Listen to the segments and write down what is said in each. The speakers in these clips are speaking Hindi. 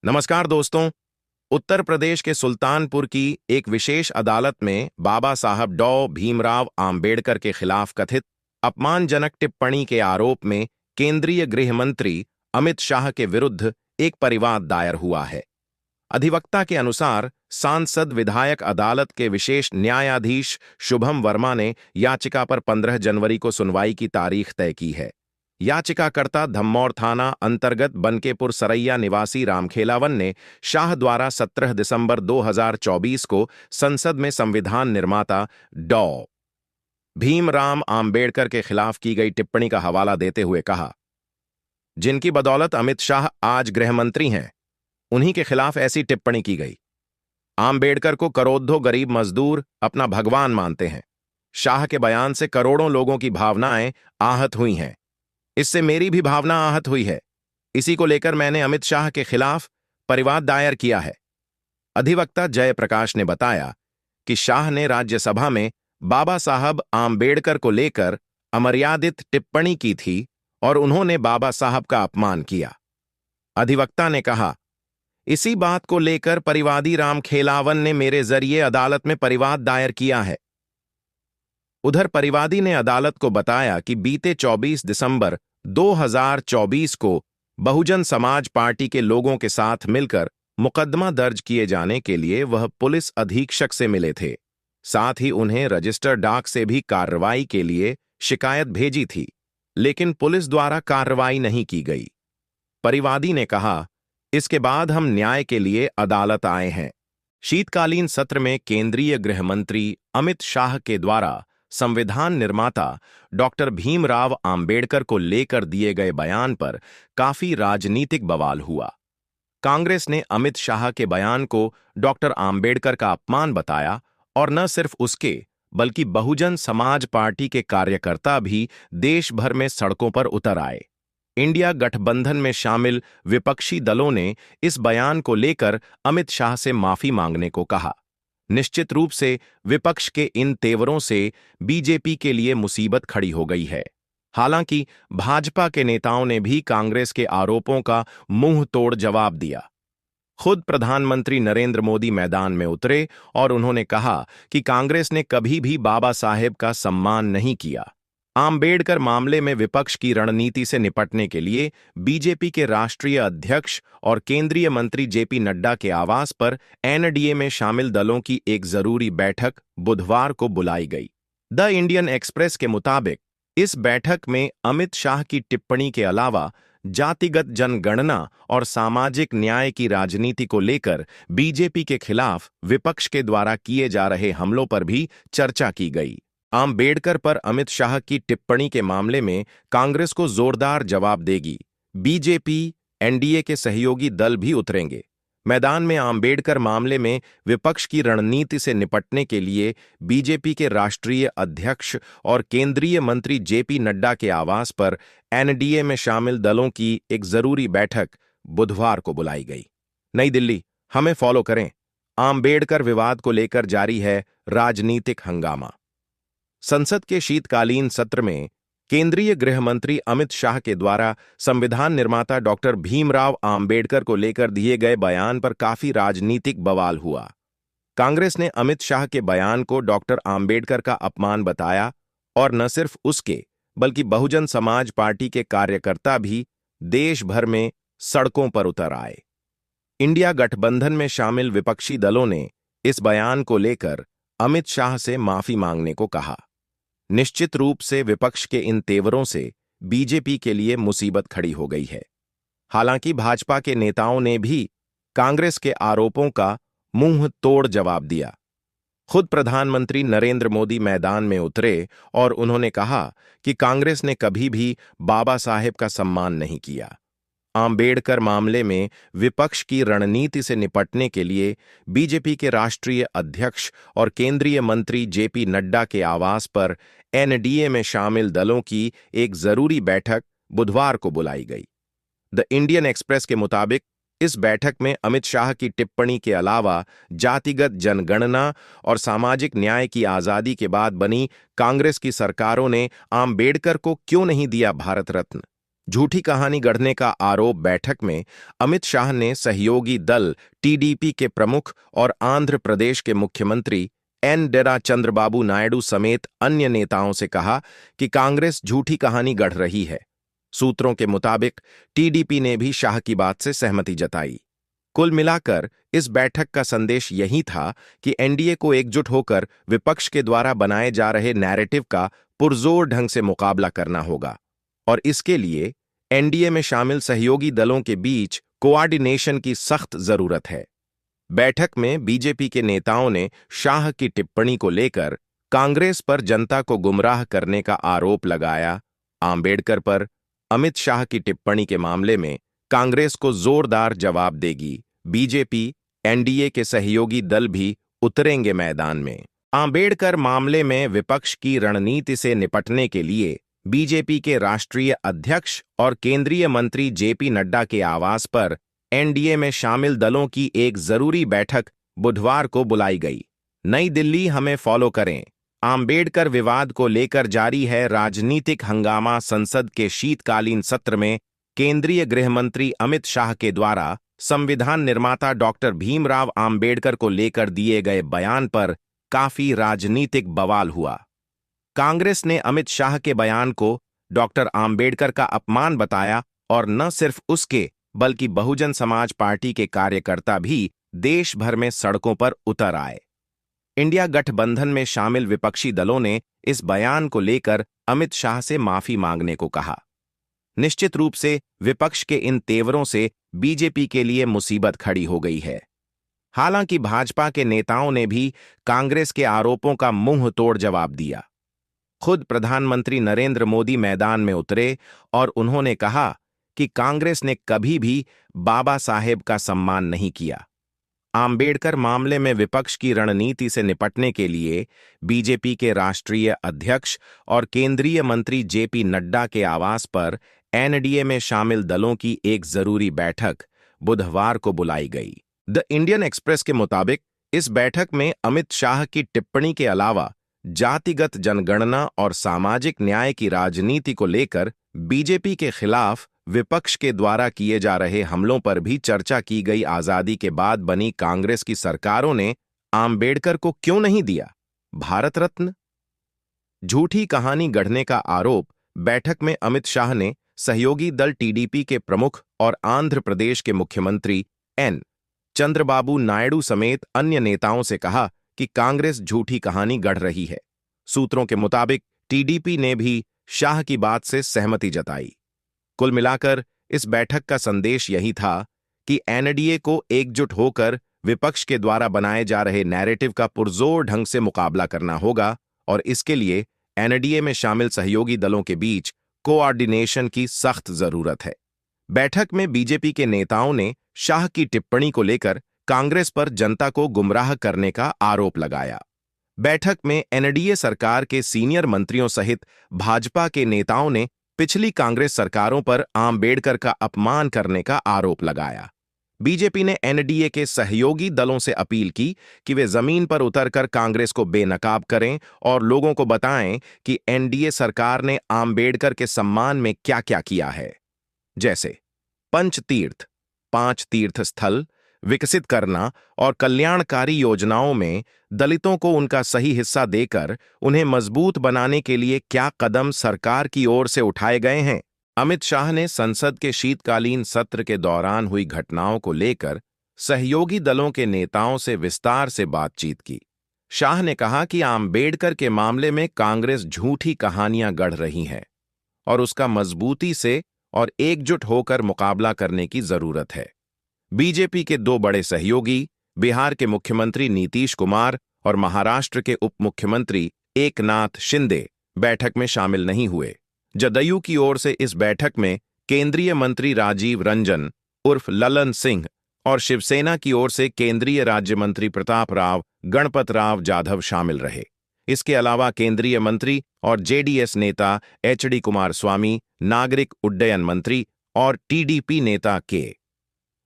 नमस्कार दोस्तों। उत्तर प्रदेश के सुल्तानपुर की एक विशेष अदालत में बाबा साहब डॉ भीमराव आम्बेडकर के खिलाफ कथित अपमानजनक टिप्पणी के आरोप में केंद्रीय गृह मंत्री अमित शाह के विरुद्ध एक परिवाद दायर हुआ है। अधिवक्ता के अनुसार सांसद विधायक अदालत के विशेष न्यायाधीश शुभम वर्मा ने याचिका पर 15 जनवरी को सुनवाई की तारीख तय की है। याचिकाकर्ता धम्मौर थाना अंतर्गत बनकेपुर सरैया निवासी रामखेलावन ने शाह द्वारा 17 दिसंबर 2024 को संसद में संविधान निर्माता डॉ भीमराव आम्बेडकर के खिलाफ की गई टिप्पणी का हवाला देते हुए कहा, जिनकी बदौलत अमित शाह आज गृह मंत्री हैं, उन्हीं के खिलाफ ऐसी टिप्पणी की गई। आम्बेडकर को करोड़ों गरीब मजदूर अपना भगवान मानते हैं। शाह के बयान से करोड़ों लोगों की भावनाएं आहत हुई हैं। इससे मेरी भी भावना आहत हुई है। इसी को लेकर मैंने अमित शाह के खिलाफ परिवाद दायर किया है। अधिवक्ता जयप्रकाश ने बताया कि शाह ने राज्यसभा में बाबा साहब आम्बेडकर को लेकर अमर्यादित टिप्पणी की थी और उन्होंने बाबा साहब का अपमान किया। अधिवक्ता ने कहा, इसी बात को लेकर परिवादी रामखेलावन ने मेरे जरिए अदालत में परिवाद दायर किया है। उधर परिवादी ने अदालत को बताया कि बीते 24 दिसंबर 2024 को बहुजन समाज पार्टी के लोगों के साथ मिलकर मुकदमा दर्ज किए जाने के लिए वह पुलिस अधीक्षक से मिले थे। साथ ही उन्हें रजिस्टर डाक से भी कार्रवाई के लिए शिकायत भेजी थी, लेकिन पुलिस द्वारा कार्रवाई नहीं की गई। परिवादी ने कहा, इसके बाद हम न्याय के लिए अदालत आए हैं। शीतकालीन सत्र में केंद्रीय गृह मंत्री अमित शाह के द्वारा संविधान निर्माता डॉक्टर भीमराव आम्बेडकर को लेकर दिए गए बयान पर काफी राजनीतिक बवाल हुआ। कांग्रेस ने अमित शाह के बयान को डॉक्टर आम्बेडकर का अपमान बताया और न सिर्फ उसके बल्कि बहुजन समाज पार्टी के कार्यकर्ता भी देश भर में सड़कों पर उतर आए। इंडिया गठबंधन में शामिल विपक्षी दलों ने इस बयान को लेकर अमित शाह से माफी मांगने को कहा। निश्चित रूप से विपक्ष के इन तेवरों से बीजेपी के लिए मुसीबत खड़ी हो गई है। हालांकि भाजपा के नेताओं ने भी कांग्रेस के आरोपों का मुंह तोड़ जवाब दिया। खुद प्रधानमंत्री नरेंद्र मोदी मैदान में उतरे और उन्होंने कहा कि कांग्रेस ने कभी भी बाबा साहेब का सम्मान नहीं किया। आम्बेडकर मामले में विपक्ष की रणनीति से निपटने के लिए बीजेपी के राष्ट्रीय अध्यक्ष और केंद्रीय मंत्री जेपी नड्डा के आवास पर एनडीए में शामिल दलों की एक जरूरी बैठक बुधवार को बुलाई गई। द इंडियन एक्सप्रेस के मुताबिक इस बैठक में अमित शाह की टिप्पणी के अलावा जातिगत जनगणना और सामाजिक न्याय की राजनीति को लेकर बीजेपी के खिलाफ विपक्ष के द्वारा किए जा रहे हमलों पर भी चर्चा की गई। आम्बेडकर पर अमित शाह की टिप्पणी के मामले में कांग्रेस को जोरदार जवाब देगी। बीजेपी, एनडीए के सहयोगी दल भी उतरेंगे मैदान में। आम्बेडकर मामले में विपक्ष की रणनीति से निपटने के लिए बीजेपी के राष्ट्रीय अध्यक्ष और केंद्रीय मंत्री जेपी नड्डा के आवास पर एनडीए में शामिल दलों की एक जरूरी बैठक बुधवार को बुलाई गई। नई दिल्ली, हमें फॉलो करें। आम्बेडकर विवाद को लेकर जारी है राजनीतिक हंगामा। संसद के शीतकालीन सत्र में केंद्रीय गृह मंत्री अमित शाह के द्वारा संविधान निर्माता डॉक्टर भीमराव आम्बेडकर को लेकर दिए गए बयान पर काफी राजनीतिक बवाल हुआ। कांग्रेस ने अमित शाह के बयान को डॉक्टर आम्बेडकर का अपमान बताया और न सिर्फ उसके बल्कि बहुजन समाज पार्टी के कार्यकर्ता भी देश भर में सड़कों पर उतर आए। इंडिया गठबंधन में शामिल विपक्षी दलों ने इस बयान को लेकर अमित शाह से माफी मांगने को कहा। निश्चित रूप से विपक्ष के इन तेवरों से बीजेपी के लिए मुसीबत खड़ी हो गई है। हालांकि भाजपा के नेताओं ने भी कांग्रेस के आरोपों का मुंह तोड़ जवाब दिया। खुद प्रधानमंत्री नरेंद्र मोदी मैदान में उतरे और उन्होंने कहा कि कांग्रेस ने कभी भी बाबा साहेब का सम्मान नहीं किया। आम्बेडकर मामले में विपक्ष की रणनीति से निपटने के लिए बीजेपी के राष्ट्रीय अध्यक्ष और केंद्रीय मंत्री जेपी नड्डा के आवास पर एनडीए में शामिल दलों की एक जरूरी बैठक बुधवार को बुलाई गई। द इंडियन एक्सप्रेस के मुताबिक इस बैठक में अमित शाह की टिप्पणी के अलावा जातिगत जनगणना और सामाजिक न्याय की आजादी के बाद बनी कांग्रेस की सरकारों ने आम्बेडकर को क्यों नहीं दिया भारत रत्न, झूठी कहानी गढ़ने का आरोप बैठक में अमित शाह ने सहयोगी दल टीडीपी के प्रमुख और आंध्र प्रदेश के मुख्यमंत्री एन. चंद्रबाबू नायडू समेत अन्य नेताओं से कहा कि कांग्रेस झूठी कहानी गढ़ रही है। सूत्रों के मुताबिक टीडीपी ने भी शाह की बात से सहमति जताई। कुल मिलाकर इस बैठक का संदेश यही था कि एनडीए को एकजुट होकर विपक्ष के द्वारा बनाए जा रहे नैरेटिव का पुरजोर ढंग से मुकाबला करना होगा और इसके लिए एनडीए में शामिल सहयोगी दलों के बीच कोऑर्डिनेशन की सख्त जरूरत है। बैठक में बीजेपी के नेताओं ने शाह की टिप्पणी को लेकर कांग्रेस पर जनता को गुमराह करने का आरोप लगाया। आंबेडकर पर अमित शाह की टिप्पणी के मामले में कांग्रेस को जोरदार जवाब देगी। बीजेपी, एनडीए के सहयोगी दल भी उतरेंगे मैदान में। आंबेडकर मामले में विपक्ष की रणनीति से निपटने के लिए बीजेपी के राष्ट्रीय अध्यक्ष और केंद्रीय मंत्री जेपी नड्डा के आवास पर एनडीए में शामिल दलों की एक जरूरी बैठक बुधवार को बुलाई गई। नई दिल्ली, हमें फॉलो करें। आंबेडकर विवाद को लेकर जारी है राजनीतिक हंगामा। संसद के शीतकालीन सत्र में केंद्रीय गृह मंत्री अमित शाह के द्वारा संविधान निर्माता डॉक्टर भीमराव आंबेडकर को लेकर दिए गए बयान पर काफी राजनीतिक बवाल हुआ। कांग्रेस ने अमित शाह के बयान को डॉक्टर आंबेडकर का अपमान बताया और न सिर्फ उसके बल्कि बहुजन समाज पार्टी के कार्यकर्ता भी देश भर में सड़कों पर उतर आए। इंडिया गठबंधन में शामिल विपक्षी दलों ने इस बयान को लेकर अमित शाह से माफी मांगने को कहा। निश्चित रूप से विपक्ष के इन तेवरों से बीजेपी के लिए मुसीबत खड़ी हो गई है। हालांकि भाजपा के नेताओं ने भी कांग्रेस के आरोपों का मुंह तोड़ जवाब दिया। खुद प्रधानमंत्री नरेंद्र मोदी मैदान में उतरे और उन्होंने कहा कि कांग्रेस ने कभी भी बाबा साहेब का सम्मान नहीं किया। आंबेडकर मामले में विपक्ष की रणनीति से निपटने के लिए बीजेपी के राष्ट्रीय अध्यक्ष और केंद्रीय मंत्री जेपी नड्डा के आवास पर एनडीए में शामिल दलों की एक जरूरी बैठक बुधवार को बुलाई गई। द इंडियन एक्सप्रेस के मुताबिक इस बैठक में अमित शाह की टिप्पणी के अलावा जातिगत जनगणना और सामाजिक न्याय की राजनीति को लेकर बीजेपी के खिलाफ विपक्ष के द्वारा किए जा रहे हमलों पर भी चर्चा की गई। आजादी के बाद बनी कांग्रेस की सरकारों ने आंबेडकर को क्यों नहीं दिया भारत रत्न? झूठी कहानी गढ़ने का आरोप बैठक में अमित शाह ने सहयोगी दल टीडीपी के प्रमुख और आंध्र प्रदेश के मुख्यमंत्री एन. चंद्रबाबू नायडू समेत अन्य नेताओं से कहा कि कांग्रेस झूठी कहानी गढ़ रही है। सूत्रों के मुताबिक टीडीपी ने भी शाह की बात से सहमति जताई। कुल मिलाकर इस बैठक का संदेश यही था कि एनडीए को एकजुट होकर विपक्ष के द्वारा बनाए जा रहे नैरेटिव का पुरजोर ढंग से मुकाबला करना होगा और इसके लिए एनडीए में शामिल सहयोगी दलों के बीच कोऑर्डिनेशन की सख्त जरूरत है। बैठक में बीजेपी के नेताओं ने शाह की टिप्पणी को लेकर कांग्रेस पर जनता को गुमराह करने का आरोप लगाया। बैठक में एनडीए सरकार के सीनियर मंत्रियों सहित भाजपा के नेताओं ने पिछली कांग्रेस सरकारों पर आंबेडकर का अपमान करने का आरोप लगाया। बीजेपी ने एनडीए के सहयोगी दलों से अपील की कि वे जमीन पर उतरकर कांग्रेस को बेनकाब करें और लोगों को बताएं कि एनडीए सरकार ने आंबेडकर के सम्मान में क्या-क्या किया है, जैसे पंचतीर्थ, 5 तीर्थ स्थल विकसित करना और कल्याणकारी योजनाओं में दलितों को उनका सही हिस्सा देकर उन्हें मजबूत बनाने के लिए क्या कदम सरकार की ओर से उठाए गए हैं। अमित शाह ने संसद के शीतकालीन सत्र के दौरान हुई घटनाओं को लेकर सहयोगी दलों के नेताओं से विस्तार से बातचीत की। शाह ने कहा कि आंबेडकर के मामले में कांग्रेस झूठी कहानियां गढ़ रही है और उसका मजबूती से और एकजुट होकर मुकाबला करने की जरूरत है। बीजेपी के 2 बड़े सहयोगी बिहार के मुख्यमंत्री नीतीश कुमार और महाराष्ट्र के उप मुख्यमंत्री एकनाथ शिंदे बैठक में शामिल नहीं हुए। जदयू की ओर से इस बैठक में केंद्रीय मंत्री राजीव रंजन उर्फ ललन सिंह और शिवसेना की ओर से केंद्रीय राज्य मंत्री प्रताप राव गणपत राव जाधव शामिल रहे। इसके अलावा केंद्रीय मंत्री और जेडीएस नेता एचडी कुमारस्वामी, नागरिक उड्डयन मंत्री और टीडीपी नेता के.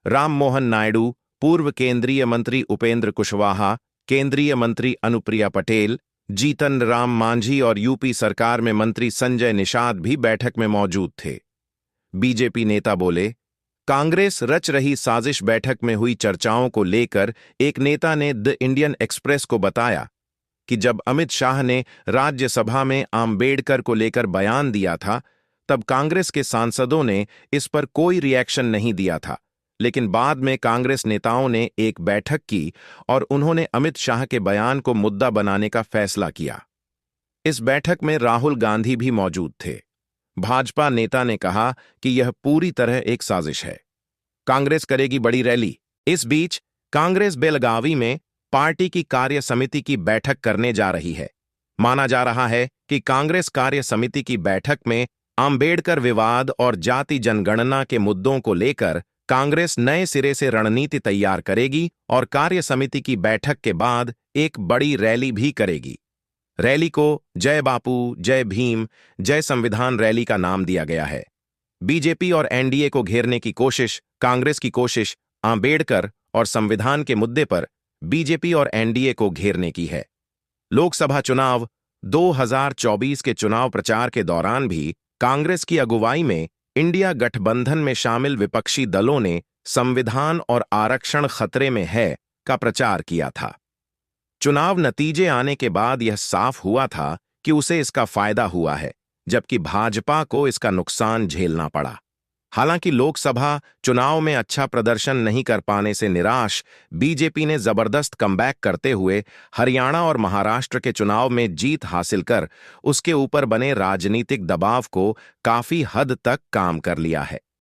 राम मोहन नायडू, पूर्व केंद्रीय मंत्री उपेंद्र कुशवाहा, केंद्रीय मंत्री अनुप्रिया पटेल, जीतन राम मांझी और यूपी सरकार में मंत्री संजय निषाद भी बैठक में मौजूद थे। बीजेपी नेता बोले। कांग्रेस रच रही साजिश बैठक में हुई चर्चाओं को लेकर एक नेता ने द इंडियन एक्सप्रेस को बताया कि जब अमित शाह ने राज्यसभा में आम्बेडकर को लेकर बयान दिया था, तब कांग्रेस के सांसदों ने इस पर कोई रिएक्शन नहीं दिया था, लेकिन बाद में कांग्रेस नेताओं ने एक बैठक की और उन्होंने अमित शाह के बयान को मुद्दा बनाने का फैसला किया। इस बैठक में राहुल गांधी भी मौजूद थे। भाजपा नेता ने कहा कि यह पूरी तरह एक साजिश है। कांग्रेस करेगी बड़ी रैली। इस बीच कांग्रेस बेलगावी में पार्टी की कार्य समिति की बैठक करने जा रही है। माना जा रहा है कि कांग्रेस कार्य समिति की बैठक में आम्बेडकर विवाद और जाति जनगणना के मुद्दों को लेकर कांग्रेस नए सिरे से रणनीति तैयार करेगी और कार्य समिति की बैठक के बाद एक बड़ी रैली भी करेगी। रैली को जय बापू, जय भीम, जय संविधान रैली का नाम दिया गया है। बीजेपी और एनडीए को घेरने की कोशिश, कांग्रेस की कोशिश आम्बेडकर और संविधान के मुद्दे पर बीजेपी और एनडीए को घेरने की है। लोकसभा चुनाव 2024 के चुनाव प्रचार के दौरान भी कांग्रेस की अगुवाई में इंडिया गठबंधन में शामिल विपक्षी दलों ने संविधान और आरक्षण खतरे में है का प्रचार किया था। चुनाव नतीजे आने के बाद यह साफ हुआ था कि उसे इसका फायदा हुआ है, जबकि भाजपा को इसका नुकसान झेलना पड़ा। हालांकि लोकसभा चुनाव में अच्छा प्रदर्शन नहीं कर पाने से निराश बीजेपी ने जबरदस्त कमबैक करते हुए हरियाणा और महाराष्ट्र के चुनाव में जीत हासिल कर उसके ऊपर बने राजनीतिक दबाव को काफी हद तक काम कर लिया है।